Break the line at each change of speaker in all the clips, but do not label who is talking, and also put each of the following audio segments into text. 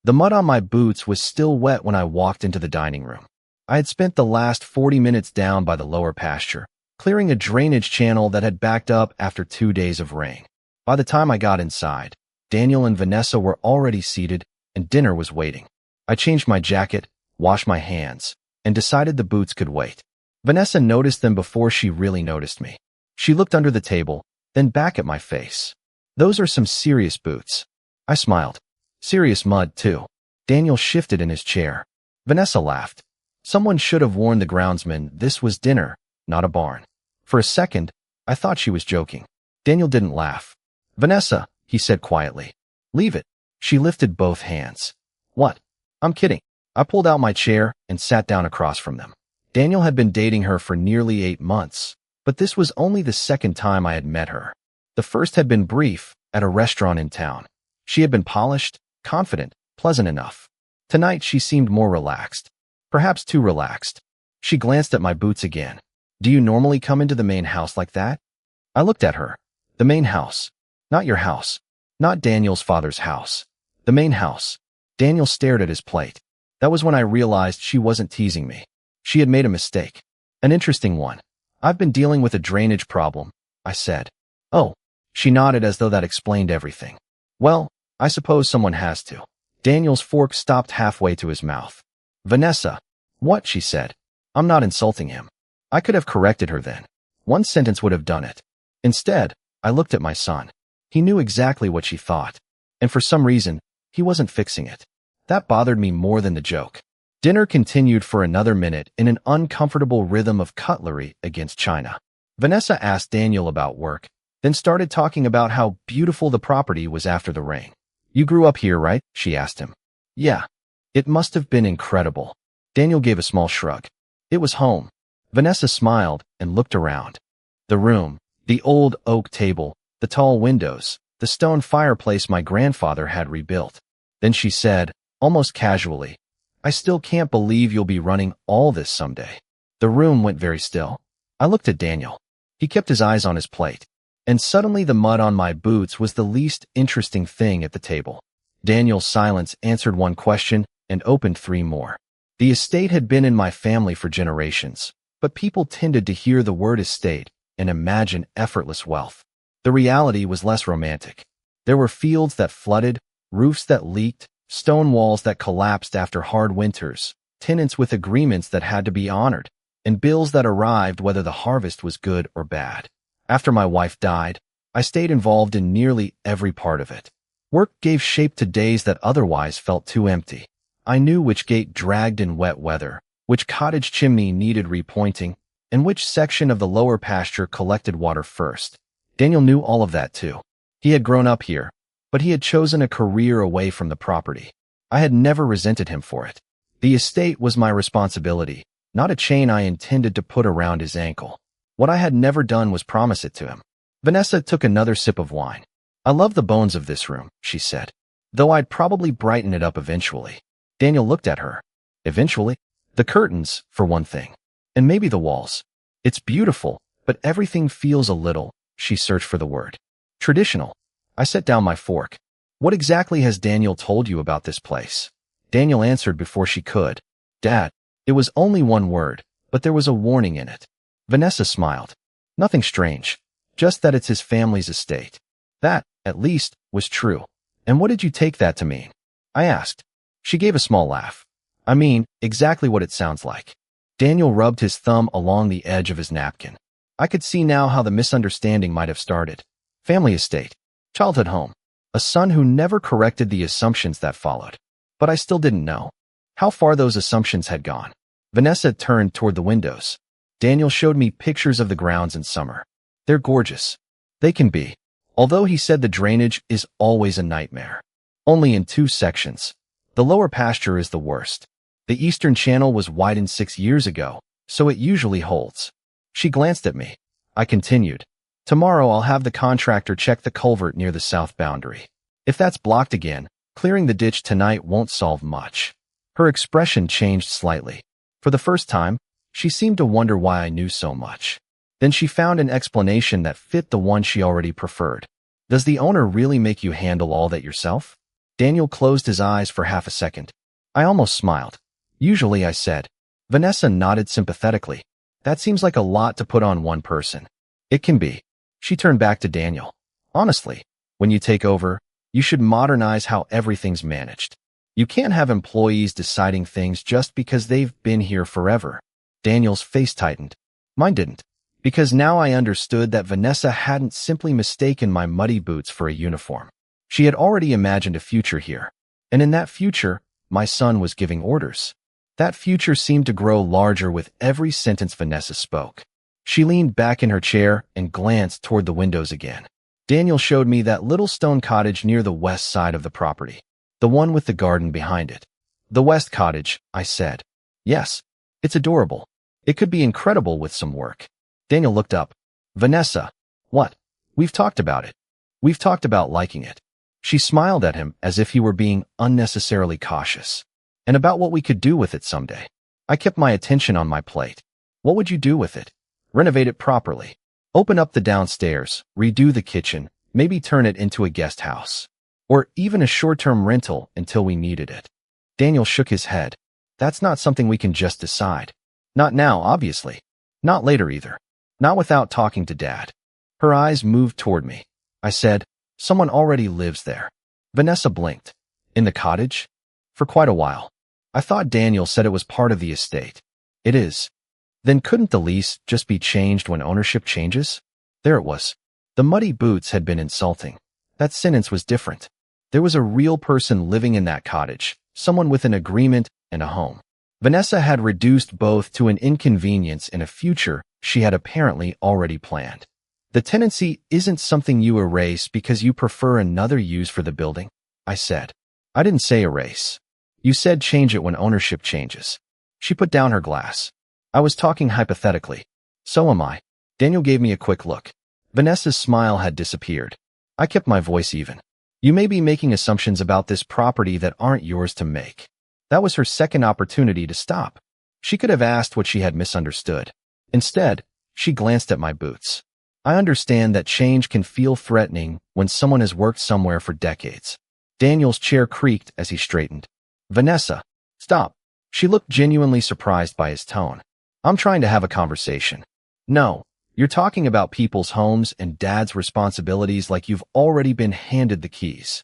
The mud on my boots was still wet when I walked into the dining room. I had spent the last 40 minutes down by the lower pasture, clearing a drainage channel that had backed up after 2 days of rain. By the time I got inside, Daniel and Vanessa were already seated and dinner was waiting. I changed my jacket, washed my hands, and decided the boots could wait. Vanessa noticed them before she really noticed me. She looked under the table, then back at my face. "Those are some serious boots." I smiled. "Serious mud, too." Daniel shifted in his chair. Vanessa laughed. "Someone should have warned the groundsman this was dinner, not a barn." For a second, I thought she was joking. Daniel didn't laugh. "Vanessa," he said quietly. "Leave it." She lifted both hands. "What?" "I'm kidding." I pulled out my chair and sat down across from them. Daniel had been dating her for nearly 8 months, but this was only the second time I had met her. The first had been brief, at a restaurant in town. She had been polished, confident, pleasant enough. Tonight she seemed more relaxed. Perhaps too relaxed. She glanced at my boots again. "Do you normally come into the main house like that?" I looked at her. "The main house. Not your house. Not Daniel's father's house. The main house." Daniel stared at his plate. That was when I realized she wasn't teasing me. She had made a mistake. An interesting one. "I've been dealing with a drainage problem," I said. "Oh." She nodded as though that explained everything. "Well, I suppose someone has to." Daniel's fork stopped halfway to his mouth. "Vanessa." "What?" she said. "I'm not insulting him." I could have corrected her then. One sentence would have done it. Instead, I looked at my son. He knew exactly what she thought. And for some reason, he wasn't fixing it. That bothered me more than the joke. Dinner continued for another minute in an uncomfortable rhythm of cutlery against china. Vanessa asked Daniel about work, then started talking about how beautiful the property was after the rain. "You grew up here, right?" she asked him. "Yeah." "It must have been incredible." Daniel gave a small shrug. "It was home." Vanessa smiled and looked around. The room, the old oak table, the tall windows, the stone fireplace my grandfather had rebuilt. Then she said, almost casually, "I still can't believe you'll be running all this someday." The room went very still. I looked at Daniel. He kept his eyes on his plate. And suddenly the mud on my boots was the least interesting thing at the table. Daniel's silence answered one question and opened 3 more. The estate had been in my family for generations, but people tended to hear the word estate and imagine effortless wealth. The reality was less romantic. There were fields that flooded, roofs that leaked, stone walls that collapsed after hard winters, tenants with agreements that had to be honored, and bills that arrived whether the harvest was good or bad. After my wife died, I stayed involved in nearly every part of it. Work gave shape to days that otherwise felt too empty. I knew which gate dragged in wet weather, which cottage chimney needed repointing, and which section of the lower pasture collected water first. Daniel knew all of that too. He had grown up here, but he had chosen a career away from the property. I had never resented him for it. The estate was my responsibility, not a chain I intended to put around his ankle. What I had never done was promise it to him. Vanessa took another sip of wine. "I love the bones of this room," she said, "though I'd probably brighten it up eventually." Daniel looked at her. "Eventually?" "The curtains, for one thing. And maybe the walls. It's beautiful, but everything feels a little," she searched for the word, "traditional." I set down my fork. "What exactly has Daniel told you about this place?" Daniel answered before she could. "Dad." It was only one word, but there was a warning in it. Vanessa smiled. "Nothing strange. Just that it's his family's estate." That, at least, was true. "And what did you take that to mean?" I asked. She gave a small laugh. "I mean, exactly what it sounds like." Daniel rubbed his thumb along the edge of his napkin. I could see now how the misunderstanding might have started. Family estate. Childhood home. A son who never corrected the assumptions that followed. But I still didn't know how far those assumptions had gone. Vanessa turned toward the windows. Daniel showed me pictures of the grounds in summer. "They're gorgeous." "They can be." Although he said the drainage is always a nightmare. Only in 2 sections. The lower pasture is the worst. The eastern channel was widened 6 years ago, so it usually holds. She glanced at me. I continued. "Tomorrow I'll have the contractor check the culvert near the south boundary. If that's blocked again, clearing the ditch tonight won't solve much." Her expression changed slightly. For the first time, she seemed to wonder why I knew so much. Then she found an explanation that fit the one she already preferred. "Does the owner really make you handle all that yourself?" Daniel closed his eyes for half a second. I almost smiled. Usually, I said. Vanessa nodded sympathetically. That seems like a lot to put on one person. It can be. She turned back to Daniel. Honestly, when you take over, you should modernize how everything's managed. You can't have employees deciding things just because they've been here forever. Daniel's face tightened. Mine didn't. Because now I understood that Vanessa hadn't simply mistaken my muddy boots for a uniform. She had already imagined a future here. And in that future, my son was giving orders. That future seemed to grow larger with every sentence Vanessa spoke. She leaned back in her chair and glanced toward the windows again. Daniel showed me that little stone cottage near the west side of the property. The one with the garden behind it. The West Cottage, I said. Yes. It's adorable. It could be incredible with some work. Daniel looked up. Vanessa. What? We've talked about it. We've talked about liking it. She smiled at him as if he were being unnecessarily cautious. And about what we could do with it someday. I kept my attention on my plate. What would you do with it? Renovate it properly. Open up the downstairs, redo the kitchen, maybe turn it into a guest house. Or even a short-term rental until we needed it. Daniel shook his head. That's not something we can just decide. Not now, obviously. Not later either. Not without talking to Dad. Her eyes moved toward me. I said, someone already lives there. Vanessa blinked. In the cottage? For quite a while. I thought Daniel said it was part of the estate. It is. Then couldn't the lease just be changed when ownership changes? There it was. The muddy boots had been insulting. That sentence was different. There was a real person living in that cottage, someone with an agreement and a home. Vanessa had reduced both to an inconvenience in a future she had apparently already planned. The tenancy isn't something you erase because you prefer another use for the building, I said. I didn't say erase. You said change it when ownership changes. She put down her glass. I was talking hypothetically. So am I. Daniel gave me a quick look. Vanessa's smile had disappeared. I kept my voice even. You may be making assumptions about this property that aren't yours to make. That was her second opportunity to stop. She could have asked what she had misunderstood. Instead, she glanced at my boots. I understand that change can feel threatening when someone has worked somewhere for decades. Daniel's chair creaked as he straightened. Vanessa, stop. She looked genuinely surprised by his tone. I'm trying to have a conversation. No, you're talking about people's homes and Dad's responsibilities like you've already been handed the keys.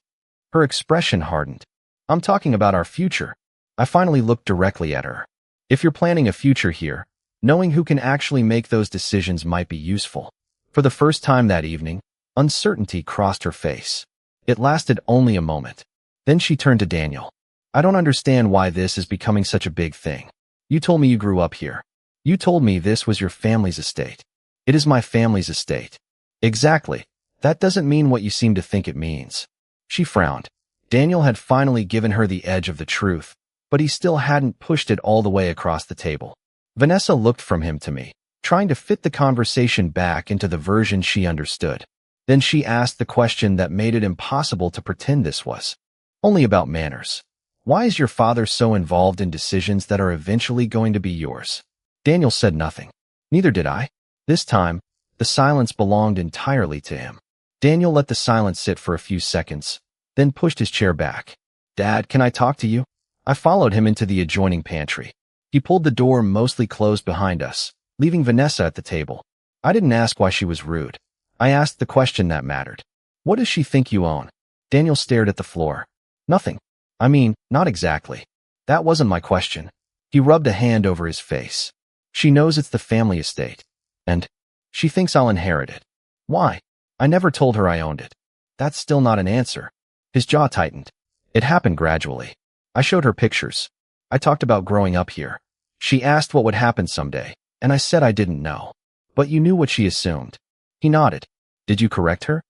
Her expression hardened. I'm talking about our future. I finally looked directly at her. If you're planning a future here, knowing who can actually make those decisions might be useful. For the first time that evening, uncertainty crossed her face. It lasted only a moment. Then she turned to Daniel. I don't understand why this is becoming such a big thing. You told me you grew up here. You told me this was your family's estate. It is my family's estate. Exactly. That doesn't mean what you seem to think it means. She frowned. Daniel had finally given her the edge of the truth, but he still hadn't pushed it all the way across the table. Vanessa looked from him to me, trying to fit the conversation back into the version she understood. Then she asked the question that made it impossible to pretend this was only about manners. Why is your father so involved in decisions that are eventually going to be yours? Daniel said nothing. Neither did I. This time, the silence belonged entirely to him. Daniel let the silence sit for a few seconds, then pushed his chair back. Dad, can I talk to you? I followed him into the adjoining pantry. He pulled the door mostly closed behind us, leaving Vanessa at the table. I didn't ask why she was rude. I asked the question that mattered. What does she think you own? Daniel stared at the floor. Nothing. I mean, not exactly. That wasn't my question. He rubbed a hand over his face. She knows it's the family estate. And she thinks I'll inherit it. Why? I never told her I owned it. That's still not an answer. His jaw tightened. It happened gradually. I showed her pictures. I talked about growing up here. She asked what would happen someday, and I said I didn't know. But you knew what she assumed. He nodded. Did you correct her?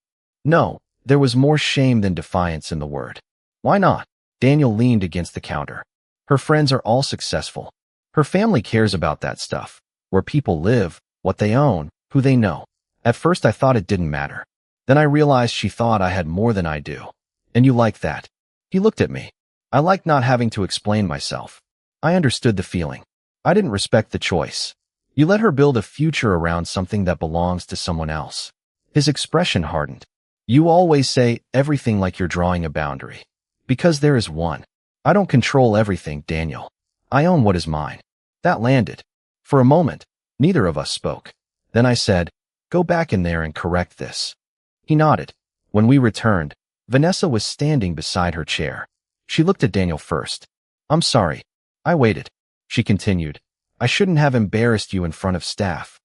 No, there was more shame than defiance in the word. Why not? Daniel leaned against the counter. Her friends are all successful. Her family cares about that stuff. Where people live, what they own, who they know. At first I thought it didn't matter. Then I realized she thought I had more than I do. And you like that. He looked at me. I liked not having to explain myself. I understood the feeling. I didn't respect the choice. You let her build a future around something that belongs to someone else. His expression hardened. You always say everything like you're drawing a boundary. Because there is one. I don't control everything, Daniel. I own what is mine. That landed. For a moment, neither of us spoke. Then I said, go back in there and correct this. He nodded. When we returned, Vanessa was standing beside her chair. She looked at Daniel first. I'm sorry. I waited. She continued. I shouldn't have embarrassed you in front of staff.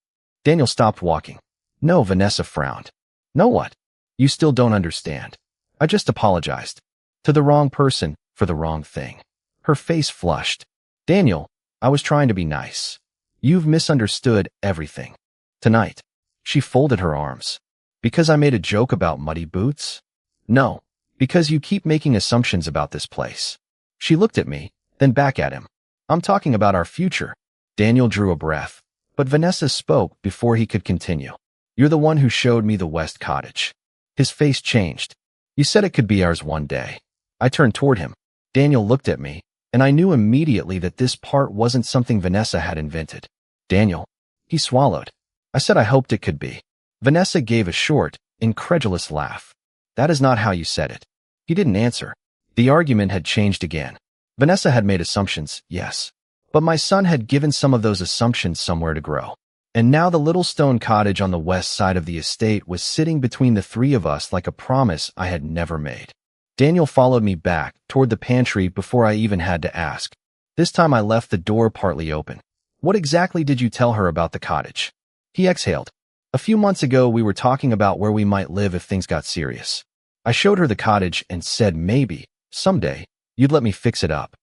Daniel stopped walking. No, Vanessa frowned. No what? You still don't understand. I just apologized. To the wrong person, for the wrong thing. Her face flushed. Daniel, I was trying to be nice. You've misunderstood everything. Tonight. She folded her arms. Because I made a joke about muddy boots? No. Because you keep making assumptions about this place. She looked at me, then back at him. I'm talking about our future. Daniel drew a breath, but Vanessa spoke before he could continue. You're the one who showed me the West Cottage. His face changed. You said it could be ours one day. I turned toward him. Daniel looked at me, and I knew immediately that this part wasn't something Vanessa had invented. Daniel. He swallowed. I said I hoped it could be. Vanessa gave a short, incredulous laugh. That is not how you said it. He didn't answer. The argument had changed again. Vanessa had made assumptions, yes. But my son had given some of those assumptions somewhere to grow. And now the little stone cottage on the west side of the estate was sitting between the three of us like a promise I had never made. Daniel followed me back toward the pantry before I even had to ask. This time I left the door partly open. What exactly did you tell her about the cottage? He exhaled. A few months ago we were talking about where we might live if things got serious. I showed her the cottage and said maybe, someday, you'd let me fix it up.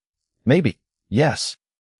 Maybe, yes.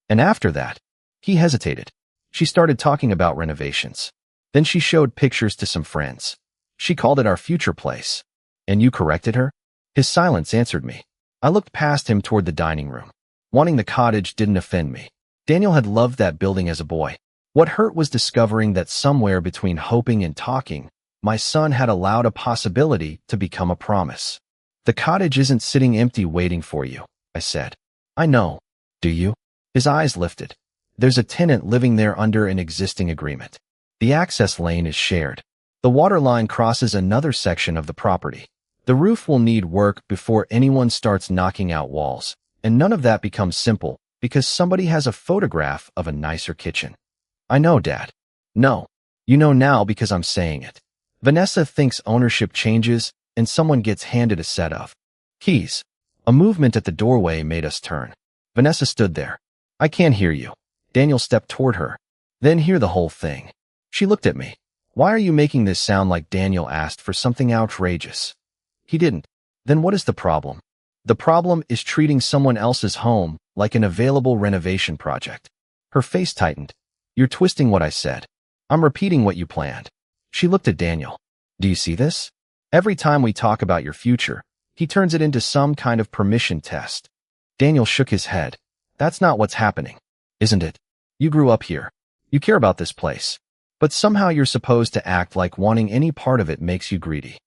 And after that, he hesitated. She started talking about renovations. Then she showed pictures to some friends. She called it our future place. And you corrected her? His silence answered me. I looked past him toward the dining room. Wanting the cottage didn't offend me. Daniel had loved that building as a boy. What hurt was discovering that somewhere between hoping and talking, my son had allowed a possibility to become a promise. The cottage isn't sitting empty waiting for you, I said. I know. Do you? His eyes lifted. There's a tenant living there under an existing agreement. The access lane is shared. The water line crosses another section of the property. The roof will need work before anyone starts knocking out walls, and none of that becomes simple because somebody has a photograph of a nicer kitchen. I know, Dad. No. You know now because I'm saying it. Vanessa thinks ownership changes and someone gets handed a set of keys. A movement at the doorway made us turn. Vanessa stood there. I can't hear you. Daniel stepped toward her. Then hear the whole thing. She looked at me. Why are you making this sound like Daniel asked for something outrageous? He didn't. Then what is the problem? The problem is treating someone else's home like an available renovation project. Her face tightened. You're twisting what I said. I'm repeating what you planned. She looked at Daniel. Do you see this? Every time we talk about your future, he turns it into some kind of permission test. Daniel shook his head. That's not what's happening, isn't it? You grew up here. You care about this place. But somehow you're supposed to act like wanting any part of it makes you greedy.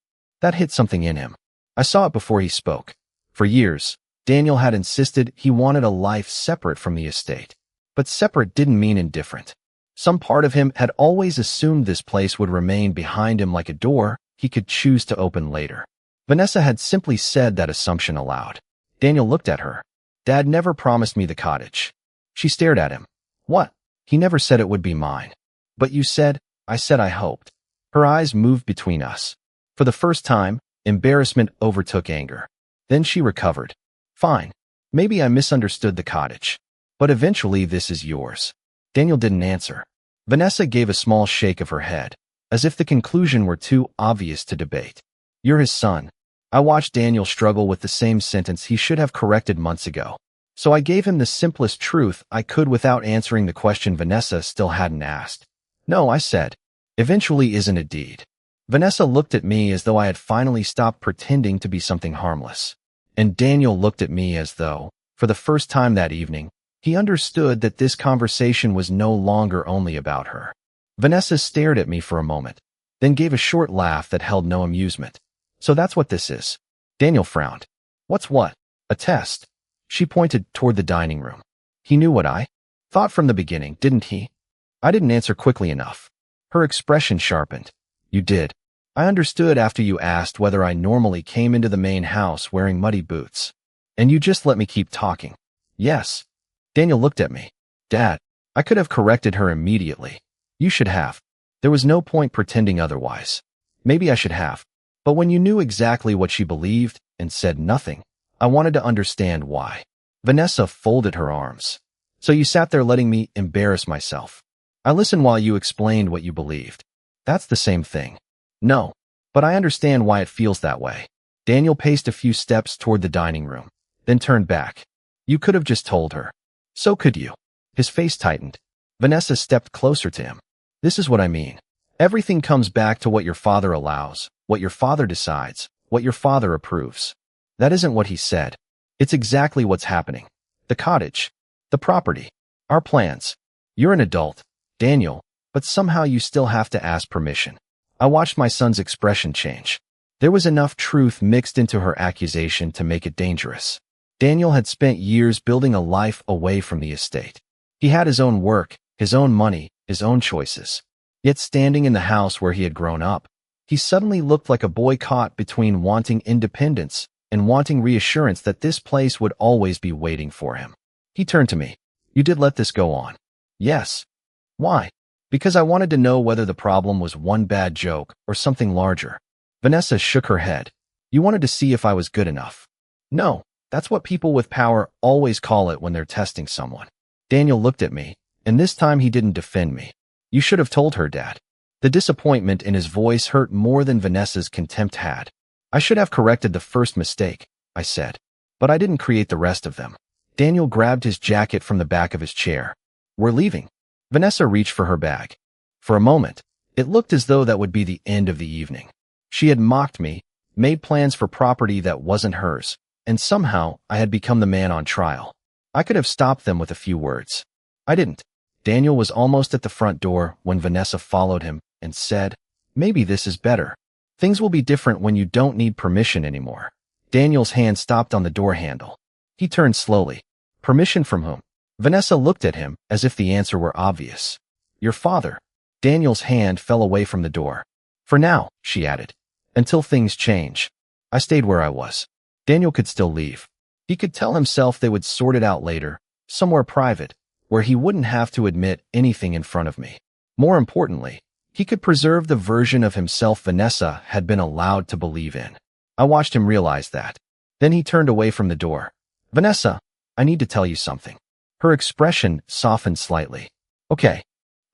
That hit something in him. I saw it before he spoke. For years, Daniel had insisted he wanted a life separate from the estate. But separate didn't mean indifferent. Some part of him had always assumed this place would remain behind him like a door he could choose to open later. Vanessa had simply said that assumption aloud. Daniel looked at her. Dad never promised me the cottage. She stared at him. What? He never said it would be mine. But you said, I said I hoped. Her eyes moved between us. For the first time, embarrassment overtook anger. Then she recovered. Fine. Maybe I misunderstood the cottage. But eventually this is yours. Daniel didn't answer. Vanessa gave a small shake of her head, as if the conclusion were too obvious to debate. You're his son. I watched Daniel struggle with the same sentence he should have corrected months ago. So I gave him the simplest truth I could without answering the question Vanessa still hadn't asked. No, I said. Eventually isn't a deed. Vanessa looked at me as though I had finally stopped pretending to be something harmless. And Daniel looked at me as though, for the first time that evening, he understood that this conversation was no longer only about her. Vanessa stared at me for a moment, then gave a short laugh that held no amusement. So that's what this is. Daniel frowned. What's what? A test. She pointed toward the dining room. He knew what I thought from the beginning, didn't he? I didn't answer quickly enough. Her expression sharpened. You did. I understood after you asked whether I normally came into the main house wearing muddy boots. And you just let me keep talking. Yes. Daniel looked at me. Dad, I could have corrected her immediately. You should have. There was no point pretending otherwise. Maybe I should have. But when you knew exactly what she believed and said nothing, I wanted to understand why. Vanessa folded her arms. So you sat there letting me embarrass myself. I listened while you explained what you believed. That's the same thing. No. But I understand why it feels that way. Daniel paced a few steps toward the dining room, then turned back. You could have just told her. So could you. His face tightened. Vanessa stepped closer to him. This is what I mean. Everything comes back to what your father allows, what your father decides, what your father approves. That isn't what he said. It's exactly what's happening. The cottage. The property. Our plans. You're an adult, Daniel, but somehow you still have to ask permission. I watched my son's expression change. There was enough truth mixed into her accusation to make it dangerous. Daniel had spent years building a life away from the estate. He had his own work, his own money, his own choices. Yet standing in the house where he had grown up, he suddenly looked like a boy caught between wanting independence and wanting reassurance that this place would always be waiting for him. He turned to me. You did let this go on. Yes. Why? Because I wanted to know whether the problem was one bad joke or something larger. Vanessa shook her head. You wanted to see if I was good enough. No, that's what people with power always call it when they're testing someone. Daniel looked at me, and this time he didn't defend me. You should have told her, Dad. The disappointment in his voice hurt more than Vanessa's contempt had. I should have corrected the first mistake, I said. But I didn't create the rest of them. Daniel grabbed his jacket from the back of his chair. We're leaving. Vanessa reached for her bag. For a moment, it looked as though that would be the end of the evening. She had mocked me, made plans for property that wasn't hers, and somehow I had become the man on trial. I could have stopped them with a few words. I didn't. Daniel was almost at the front door when Vanessa followed him and said, Maybe this is better. Things will be different when you don't need permission anymore. Daniel's hand stopped on the door handle. He turned slowly. Permission from whom? Vanessa looked at him as if the answer were obvious. Your father. Daniel's hand fell away from the door. For now, she added. Until things change. I stayed where I was. Daniel could still leave. He could tell himself they would sort it out later, somewhere private, where he wouldn't have to admit anything in front of me. More importantly, he could preserve the version of himself Vanessa had been allowed to believe in. I watched him realize that. Then he turned away from the door. Vanessa, I need to tell you something. Her expression softened slightly. Okay.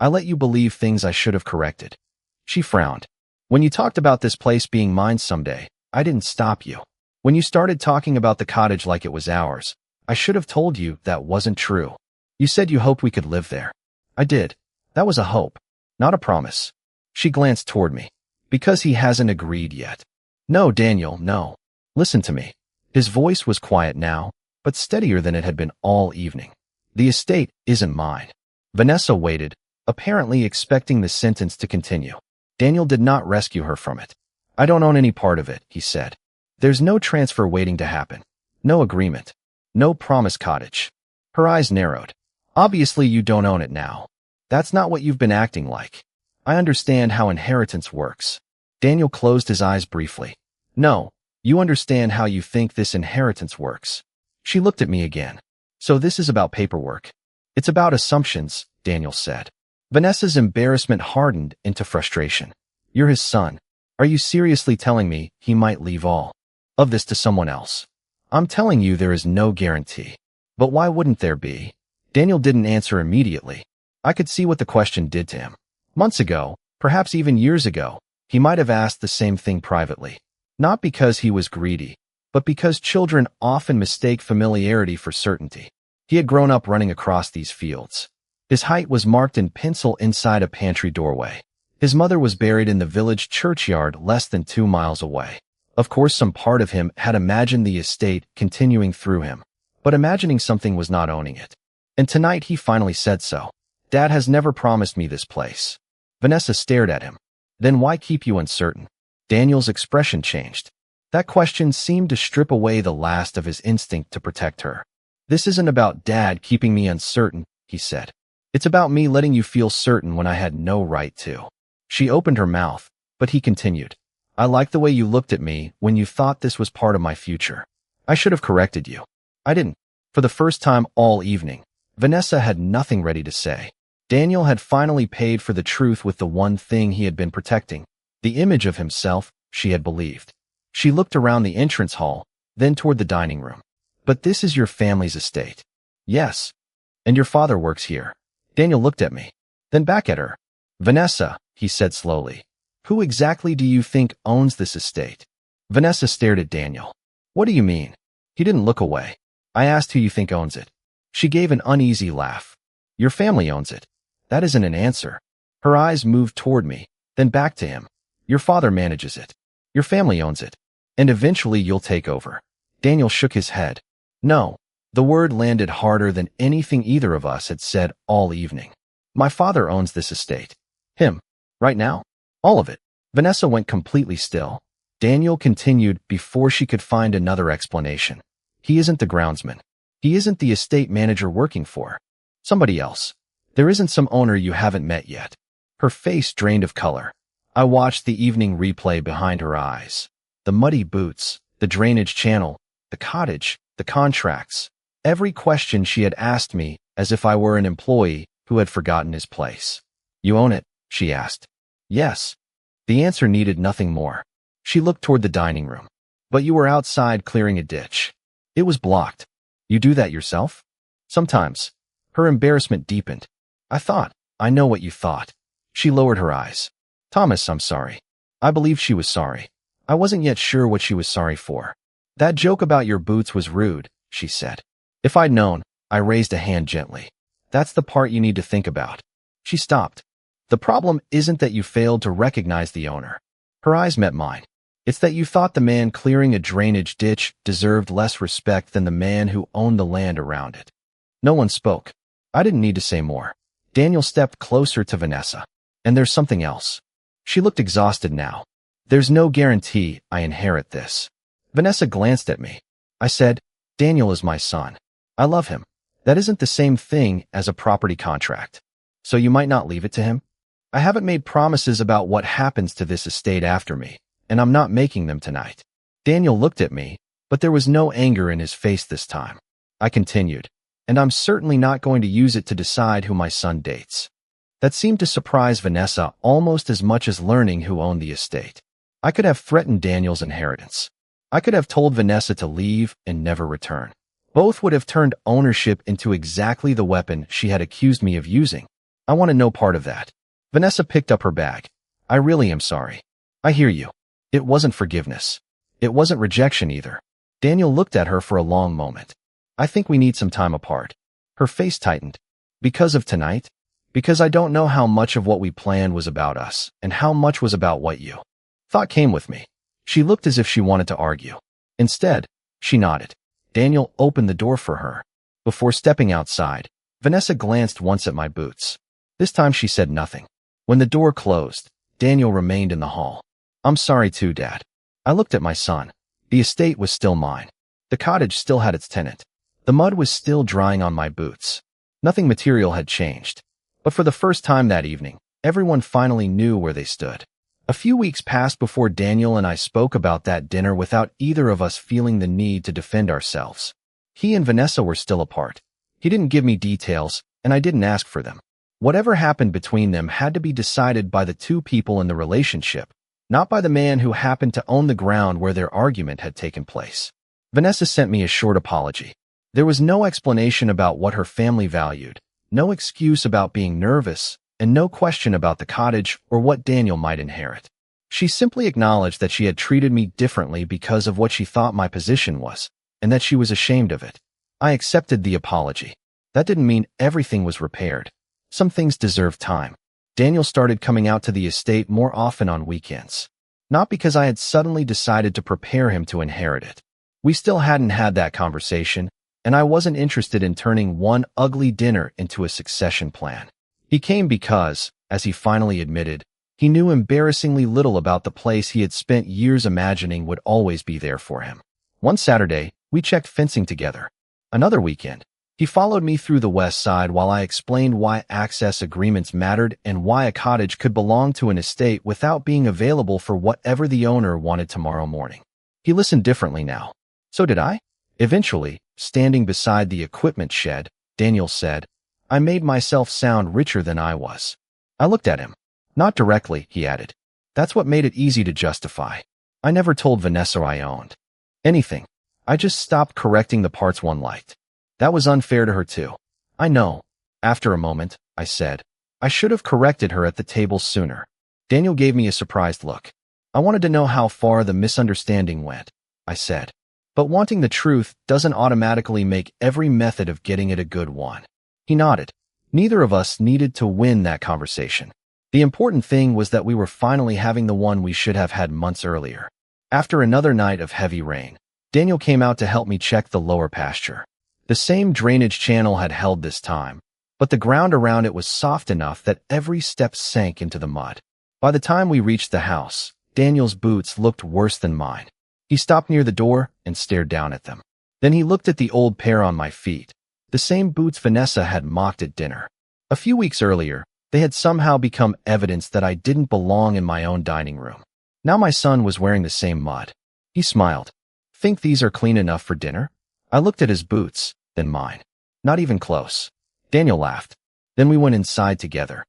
I let you believe things I should have corrected. She frowned. When you talked about this place being mine someday, I didn't stop you. When you started talking about the cottage like it was ours, I should have told you that wasn't true. You said you hoped we could live there. I did. That was a hope, not a promise. She glanced toward me. Because he hasn't agreed yet. No, Daniel, no. Listen to me. His voice was quiet now, but steadier than it had been all evening. The estate isn't mine. Vanessa waited, apparently expecting the sentence to continue. Daniel did not rescue her from it. I don't own any part of it, he said. There's no transfer waiting to happen. No agreement. No promise cottage. Her eyes narrowed. Obviously you don't own it now. That's not what you've been acting like. I understand how inheritance works. Daniel closed his eyes briefly. No, you understand how you think this inheritance works. She looked at me again. So this is about paperwork. It's about assumptions, Daniel said. Vanessa's embarrassment hardened into frustration. You're his son. Are you seriously telling me he might leave all of this to someone else? I'm telling you there is no guarantee. But why wouldn't there be? Daniel didn't answer immediately. I could see what the question did to him. Months ago, perhaps even years ago, he might have asked the same thing privately. Not because he was greedy, but because children often mistake familiarity for certainty. He had grown up running across these fields. His height was marked in pencil inside a pantry doorway. His mother was buried in the village churchyard less than 2 miles away. Of course, some part of him had imagined the estate continuing through him, but imagining something was not owning it. And tonight he finally said so. Dad has never promised me this place. Vanessa stared at him. Then why keep you uncertain? Daniel's expression changed. That question seemed to strip away the last of his instinct to protect her. This isn't about Dad keeping me uncertain, he said. It's about me letting you feel certain when I had no right to. She opened her mouth, but he continued. I like the way you looked at me when you thought this was part of my future. I should have corrected you. I didn't. For the first time all evening, Vanessa had nothing ready to say. Daniel had finally paid for the truth with the one thing he had been protecting, the image of himself she had believed. She looked around the entrance hall, then toward the dining room. But this is your family's estate. Yes. And your father works here. Daniel looked at me, then back at her. Vanessa, he said slowly, who exactly do you think owns this estate? Vanessa stared at Daniel. What do you mean? He didn't look away. I asked who you think owns it. She gave an uneasy laugh. Your family owns it. That isn't an answer. Her eyes moved toward me, then back to him. Your father manages it. Your family owns it. And eventually you'll take over. Daniel shook his head. No. The word landed harder than anything either of us had said all evening. My father owns this estate. Him. Right now? All of it. Vanessa went completely still. Daniel continued before she could find another explanation. He isn't the groundsman. He isn't the estate manager working for somebody else. There isn't some owner you haven't met yet. Her face drained of color. I watched the evening replay behind her eyes. The muddy boots, the drainage channel, the cottage, the contracts. Every question she had asked me as if I were an employee who had forgotten his place. You own it? She asked. Yes. The answer needed nothing more. She looked toward the dining room. But you were outside clearing a ditch. It was blocked. You do that yourself? Sometimes. Her embarrassment deepened. I know what you thought. She lowered her eyes. Thomas, I'm sorry. I believed she was sorry. I wasn't yet sure what she was sorry for. That joke about your boots was rude, she said. If I'd known, I raised a hand gently. That's the part you need to think about. She stopped. The problem isn't that you failed to recognize the owner. Her eyes met mine. It's that you thought the man clearing a drainage ditch deserved less respect than the man who owned the land around it. No one spoke. I didn't need to say more. Daniel stepped closer to Vanessa. And there's something else. She looked exhausted now. There's no guarantee I inherit this. Vanessa glanced at me. I said, Daniel is my son. I love him. That isn't the same thing as a property contract. So you might not leave it to him? I haven't made promises about what happens to this estate after me, and I'm not making them tonight. Daniel looked at me, but there was no anger in his face this time. I continued, and I'm certainly not going to use it to decide who my son dates. That seemed to surprise Vanessa almost as much as learning who owned the estate. I could have threatened Daniel's inheritance. I could have told Vanessa to leave and never return. Both would have turned ownership into exactly the weapon she had accused me of using. I wanted no part of that. Vanessa picked up her bag. I really am sorry. I hear you. It wasn't forgiveness. It wasn't rejection either. Daniel looked at her for a long moment. I think we need some time apart. Her face tightened. Because of tonight? Because I don't know how much of what we planned was about us, and how much was about what you. Thought came with me. She looked as if she wanted to argue. Instead, she nodded. Daniel opened the door for her. Before stepping outside, Vanessa glanced once at my boots. This time she said nothing. When the door closed, Daniel remained in the hall. I'm sorry too, Dad. I looked at my son. The estate was still mine. The cottage still had its tenant. The mud was still drying on my boots. Nothing material had changed. But for the first time that evening, everyone finally knew where they stood. A few weeks passed before Daniel and I spoke about that dinner without either of us feeling the need to defend ourselves. He and Vanessa were still apart. He didn't give me details, and I didn't ask for them. Whatever happened between them had to be decided by the two people in the relationship, not by the man who happened to own the ground where their argument had taken place. Vanessa sent me a short apology. There was no explanation about what her family valued, no excuse about being nervous, and no question about the cottage or what Daniel might inherit. She simply acknowledged that she had treated me differently because of what she thought my position was, and that she was ashamed of it. I accepted the apology. That didn't mean everything was repaired. Some things deserved time. Daniel started coming out to the estate more often on weekends. Not because I had suddenly decided to prepare him to inherit it. We still hadn't had that conversation, and I wasn't interested in turning one ugly dinner into a succession plan. He came because, as he finally admitted, he knew embarrassingly little about the place he had spent years imagining would always be there for him. One Saturday, we checked fencing together. Another weekend, he followed me through the west side while I explained why access agreements mattered and why a cottage could belong to an estate without being available for whatever the owner wanted tomorrow morning. He listened differently now. So did I. Eventually, standing beside the equipment shed, Daniel said, I made myself sound richer than I was. I looked at him. Not directly, he added. That's what made it easy to justify. I never told Vanessa I owned anything. I just stopped correcting the parts one liked. That was unfair to her too. I know. After a moment, I said, I should have corrected her at the table sooner. Daniel gave me a surprised look. I wanted to know how far the misunderstanding went, I said. But wanting the truth doesn't automatically make every method of getting it a good one. He nodded. Neither of us needed to win that conversation. The important thing was that we were finally having the one we should have had months earlier. After another night of heavy rain, Daniel came out to help me check the lower pasture. The same drainage channel had held this time, but the ground around it was soft enough that every step sank into the mud. By the time we reached the house, Daniel's boots looked worse than mine. He stopped near the door and stared down at them. Then he looked at the old pair on my feet, the same boots Vanessa had mocked at dinner. A few weeks earlier, they had somehow become evidence that I didn't belong in my own dining room. Now my son was wearing the same mud. He smiled. Think these are clean enough for dinner? I looked at his boots, then mine. Not even close. Daniel laughed. Then we went inside together.